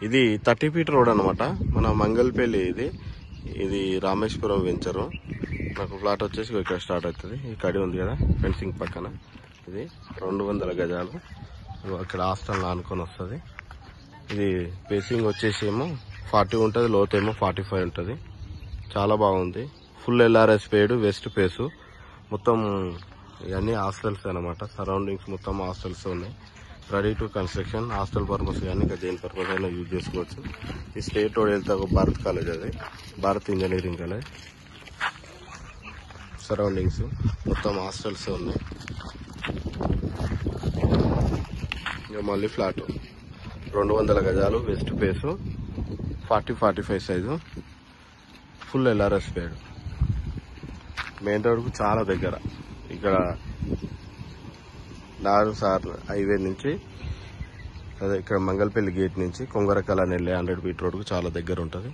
ఇది 30 feet road అనమాట. మన మంగళపల్లి ఇది రామేశ్వరం వెంచరు. నాకు ప్లాట్ వచ్చేసి ఇక్కడ స్టార్ట్ అవుతుంది. ఈ కడి ఉంది కదా ఫెన్సింగ్ పక్కన, ఇది 200 గజాలు. అక్కడ హాస్టల్ ఆనుకొని వస్తుంది. ఇది పేసింగ్ వచ్చేసి ఏమో 40 ఉంటుంది, లోత్ ఏమో 45 ఉంటుంది. చాలా బాగుంది. ఫుల్ LRS పేడ్, వెస్ట్ పేసు, మొత్తం ఇవన్నీ హాస్టల్స్ అనమాట. సరౌండింగ్స్ మొత్తం హాస్టల్స్ ఉన్నాయి. Ready to construction. Hostel purpose కానీ ఇంకా దేని పర్పస్ అయినా యూజ్ చేసుకోవచ్చు. ఈ స్టేట్ రోడ్ వెళ్తే ఒక భారత్ కాలేజ్, అది భారత్ ఇంజనీరింగ్ కాలేజ్. సరౌండింగ్స్ మొత్తం హాస్టల్స్ ఉన్నాయి. ఇంకా మళ్ళీ ఫ్లాట్ 200 గజాలు, west face, 40-45 size, full LRS పేడ్. మెయిన్ రోడ్కు చాలా దగ్గర. ఇక్కడ నారుసార్ హైవే నుంచి, అదే ఇక్కడ మంగళపల్లి గేట్ నుంచి కొంగరకల నెల్లే 100 ఫీట్ రోడ్కు చాలా దగ్గర ఉంటుంది.